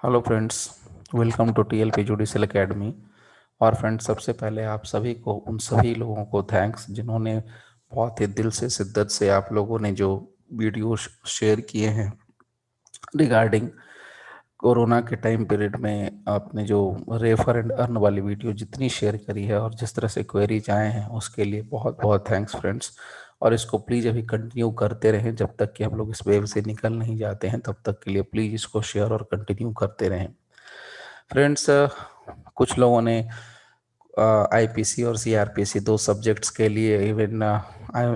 Hello friends, welcome to TLP judicial academy. और friends, सबसे पहले आप सभी को, उन सभी लोगों को थैंक्स जिन्होंने बहुत ही दिल से, शिद्दत से आप लोगों ने जो वीडियो शेयर किए हैं रिगार्डिंग कोरोना के टाइम पीरियड में। आपने जो रेफर एंड अर्न वाली वीडियो जितनी शेयर करी है और जिस तरह से क्वेरीज आए हैं, उसके लिए बहुत बहुत थैंक्स फ्रेंड्स। और इसको प्लीज़ अभी कंटिन्यू करते रहें जब तक कि हम लोग इस वेव से निकल नहीं जाते हैं, तब तक के लिए प्लीज़ इसको शेयर और कंटिन्यू करते रहें फ्रेंड्स। कुछ लोगों ने आईपीसी और सीआरपीसी दो सब्जेक्ट्स के लिए, इवन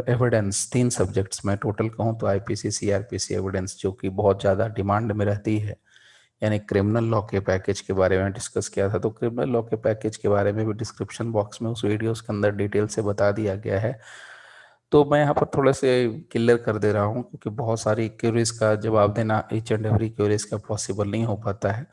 एविडेंस, तीन सब्जेक्ट्स में टोटल कहूँ तो आईपीसी सीआरपीसी एविडेंस जो कि बहुत ज़्यादा डिमांड में रहती है, यानी क्रिमिनल लॉ के पैकेज के बारे में डिस्कस किया था। तो क्रिमिनल लॉ के पैकेज के बारे में भी डिस्क्रिप्शन बॉक्स में उस वीडियोस के अंदर डिटेल से बता दिया गया है। तो मैं यहाँ पर थोड़ा से क्लियर कर दे रहा हूँ, क्योंकि बहुत सारी क्यूरीज का जवाब देना ईच एंड एवरी क्यूरीज का पॉसिबल नहीं हो पाता है।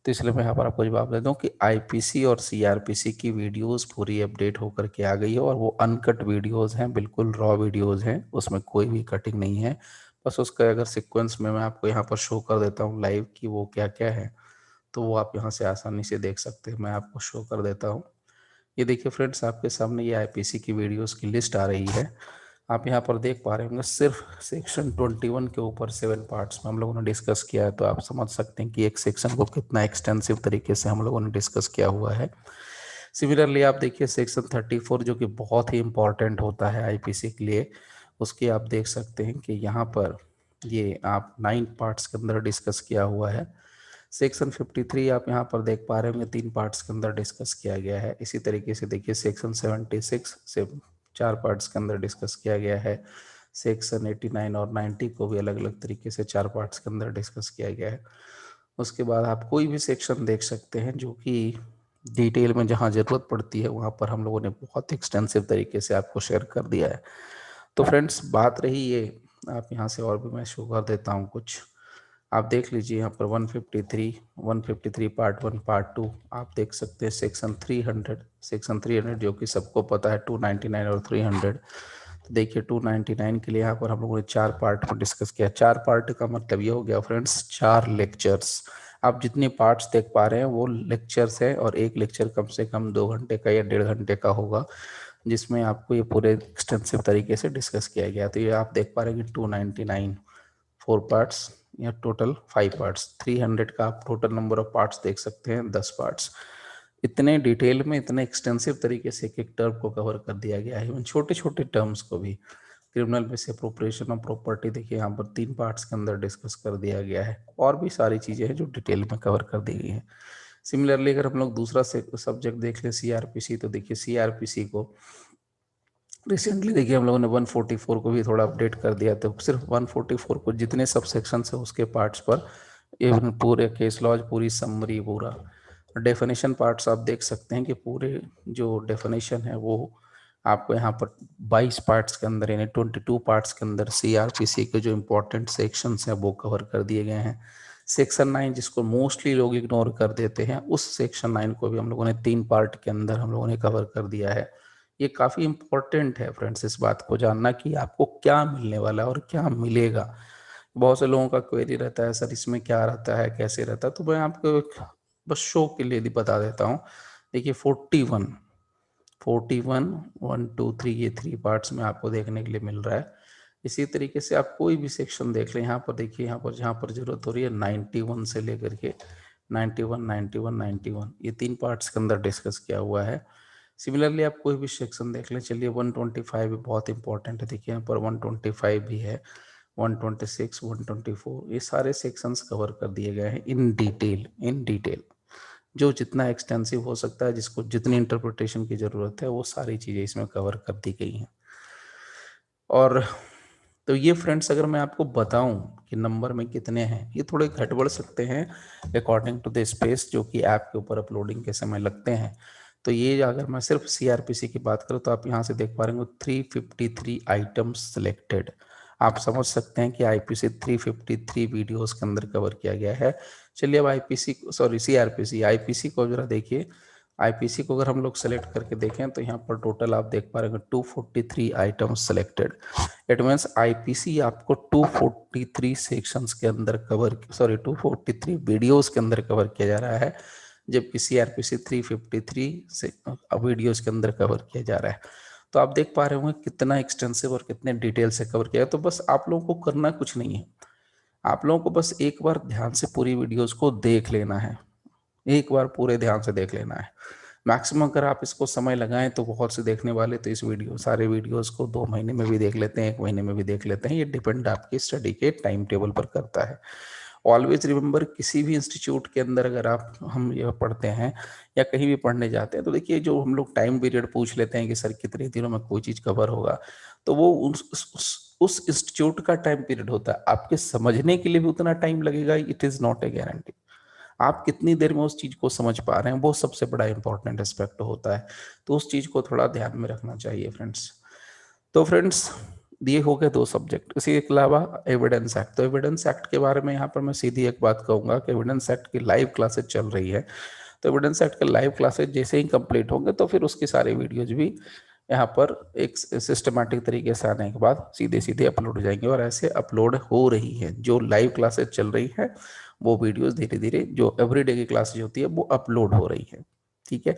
तो इसलिए मैं यहाँ पर आपको जवाब दे दूँ कि आईपीसी और सीआरपीसी की वीडियोस पूरी अपडेट होकर के आ गई है, और वो अनकट वीडियोस हैं, बिल्कुल रॉ वीडियोस हैं, उसमें कोई भी कटिंग नहीं है। बस उसका अगर सीक्वेंस में मैं आपको यहाँ पर शो कर देता हूँ लाइव कि वो क्या क्या है, तो वो आप यहाँ से आसानी से देख सकते हैं। मैं आपको शो कर देता हूँ। ये देखिए फ्रेंड्स, आपके सामने ये आईपीसी की वीडियोस की लिस्ट आ रही है। आप यहाँ पर देख पा रहे होंगे, सिर्फ सेक्शन 21 के ऊपर 7 पार्ट्स में हम लोगों ने डिस्कस किया है। तो आप समझ सकते हैं कि एक सेक्शन को कितना एक्सटेंसिव तरीके से हम लोगों ने डिस्कस किया हुआ है। सिमिलरली आप देखिए सेक्शन 34 जो कि बहुत ही इंपॉर्टेंट होता है आईपीसी के लिए, उसकी आप देख सकते हैं कि यहाँ पर ये आप 9 पार्ट्स के अंदर डिस्कस किया हुआ है। सेक्शन 53 आप यहाँ पर देख पा रहे होंगे, 3 पार्ट्स के अंदर डिस्कस किया गया है। इसी तरीके से देखिए सेक्शन 76 से 4 पार्ट्स के अंदर डिस्कस किया गया है। सेक्शन 89 और 90 को भी अलग अलग तरीके से 4 पार्ट्स के अंदर डिस्कस किया गया है। उसके बाद आप कोई भी सेक्शन देख सकते हैं जो कि डिटेल में जहाँ ज़रूरत पड़ती है, वहाँ पर हम लोगों ने बहुत एक्सटेंसिव तरीके से आपको शेयर कर दिया है। तो फ्रेंड्स, बात रही ये, आप यहाँ से और भी मैं शो कर देता हूँ कुछ। आप देख लीजिए यहाँ पर 153 पार्ट 1 पार्ट 2 आप देख सकते हैं। सेक्शन 300 जो कि सबको पता है, 299 और 300। तो देखिए 299 के लिए यहाँ पर हम लोगों ने 4 पार्ट में डिस्कस किया। 4 पार्ट का मतलब ये हो गया फ्रेंड्स, 4 लेक्चर्स। आप जितने पार्ट्स देख पा रहे हैं वो लेक्चर्स है, और एक लेक्चर कम से कम 2 घंटे का या 1.5 घंटे का होगा, जिसमें आपको ये पूरे एक्सटेंसिव तरीके से डिस्कस किया गया। तो ये आप देख पा रहे हैं कि 299 4 पार्ट्स या टोटल 5 पार्ट्स, 300 का आप टोटल नंबर ऑफ पार्ट्स देख सकते हैं, 10 पार्ट्स। इतने डिटेल में, इतने एक्सटेंसिव तरीके से एक एक टर्म को कवर कर दिया गया है, उन छोटे छोटे टर्म्स को भी। क्रिमिनल में से अप्रोप्रिएशन ऑफ प्रॉपर्टी देखिए यहाँ पर 3 पार्ट्स के अंदर डिस्कस कर दिया गया है, और भी सारी चीज़ें हैं जो डिटेल में कवर कर दी गई हैं। सिमिलरली अगर हम लोग दूसरा सब्जेक्ट देख लें सीआरपीसी, तो देखिए सीआरपीसी को रिसेंटली देखिए हम लोगों ने 144 को भी थोड़ा अपडेट कर दिया। तो सिर्फ 144 को जितने सब सेक्शन है उसके पार्ट्स पर, इवन पूरे केस लॉज, पूरी समरी, पूरा डेफिनेशन पार्ट्स आप देख सकते हैं कि पूरे जो डेफिनेशन है वो आपको यहाँ पर 22 पार्ट्स के अंदर, यानी 22 पार्ट्स के अंदर सीआरपीसी के जो इम्पोर्टेंट सेक्शंस हैं वो कवर कर दिए गए हैं। सेक्शन 9 जिसको मोस्टली लोग इग्नोर कर देते हैं, उस सेक्शन 9 को भी हम लोगों ने 3 पार्ट के अंदर हम लोगों ने कवर कर दिया है। ये काफ़ी इम्पोर्टेंट है फ्रेंड्स, इस बात को जानना कि आपको क्या मिलने वाला है और क्या मिलेगा। बहुत से लोगों का क्वेरी रहता है, सर इसमें क्या रहता है, कैसे रहता है। तो मैं आपको बस शो के लिए बता देता हूँ। देखिए 41 1 2 3 ये 3 पार्ट्स में आपको देखने के लिए मिल रहा है। इसी तरीके से आप कोई भी सेक्शन देख लें, यहाँ पर देखिए, यहाँ पर जहाँ पर जरूरत हो रही है 91 से लेकर के 91 ये 3 पार्ट्स के अंदर डिस्कस किया हुआ है। सिमिलरली आप कोई भी सेक्शन देख लें। चलिए 125 भी बहुत इंपॉर्टेंट है, देखिए यहाँ पर 125 भी है, 126 124 ये सारे सेक्शंस कवर कर दिए गए हैं इन डिटेल। जो जितना एक्सटेंसिव हो सकता है, जिसको जितनी इंटरप्रिटेशन की ज़रूरत है, वो सारी चीज़ें इसमें कवर कर दी गई हैं। और तो ये फ्रेंड्स, अगर मैं आपको बताऊं कि नंबर में कितने हैं, ये थोड़े घट बढ़ सकते हैं अकॉर्डिंग टू द स्पेस जो कि ऐप के ऊपर अपलोडिंग के समय लगते हैं। तो ये अगर मैं सिर्फ सीआरपीसी की बात करूं, तो आप यहाँ से देख पा रहे हैं 353 आइटम्स सिलेक्टेड। आप समझ सकते हैं कि आईपीसी 353 वीडियोस के अंदर कवर किया गया है। चलिए अब आईपीसी, सॉरी सीआरपीसी, आईपीसी को जरा देखिए। आईपीसी को अगर हम लोग सेलेक्ट करके देखें तो यहाँ पर टोटल आप देख पा रहे हैं 243 items selected. It means IPC आपको 243 सेक्शंस के अंदर कवर, सॉरी 243 वीडियोस के अंदर कवर किया जा रहा है, जबकि सीआरपीसी 353 से वीडियोस के अंदर कवर किया जा रहा है। तो आप देख पा रहे होंगे कितना एक्सटेंसिव और कितने डिटेल से कवर किया है। तो बस आप लोगों को करना कुछ नहीं है, आप लोगों को बस एक बार ध्यान से पूरी वीडियोस को देख लेना है, एक बार पूरे ध्यान से देख लेना है। मैक्सिमम अगर आप इसको समय लगाएं तो बहुत से देखने वाले तो इस सारे वीडियोस को 2 महीने में भी देख लेते हैं, 1 महीने में भी देख लेते हैं। ये डिपेंड आपकी स्टडी के टाइम टेबल पर करता है। ऑलवेज रिमेंबर, किसी भी इंस्टीट्यूट के अंदर अगर आप हम ये पढ़ते हैं या कहीं भी पढ़ने जाते हैं तो देखिए, जो हम लोग टाइम पीरियड पूछ लेते हैं कि सर कितने दिनों में कोई चीज़ कवर होगा, तो वो उस इंस्टीट्यूट का टाइम पीरियड होता है। आपके समझने के लिए भी उतना टाइम लगेगा, it is not a guarantee. आप कितनी देर में उस चीज को समझ पा रहे हैं, वो सबसे बड़ा इंपॉर्टेंट एस्पेक्ट होता है। तो उस चीज को थोड़ा ध्यान में रखना चाहिए फ्रेंड्स। तो फ्रेंड्स, ये हो गए 2 सब्जेक्ट। इसी के अलावा एविडेंस एक्ट, तो एविडेंस एक्ट के बारे में यहाँ पर मैं सीधी एक बात कहूंगा कि एविडेंस एक्ट की लाइव क्लासेज चल रही है। तो एविडेंस एक्ट के लाइव क्लासेज जैसे ही कंप्लीट होंगे तो फिर उसके सारे वीडियोज भी यहाँ पर एक सिस्टमेटिक तरीके से आने के बाद सीधे सीधे अपलोड हो जाएंगे, और ऐसे अपलोड हो रही है। जो लाइव क्लासेज चल रही है वो वीडियोस धीरे धीरे, जो एवरीडे की क्लासेज होती है, वो अपलोड हो रही है। ठीक है।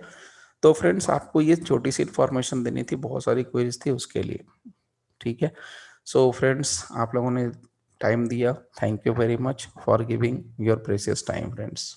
तो फ्रेंड्स, आपको ये छोटी सी इन्फॉर्मेशन देनी थी, बहुत सारी क्वेरीज थी उसके लिए। ठीक है। सो फ्रेंड्स, आप लोगों ने टाइम दिया, thank you very much for giving your precious time friends.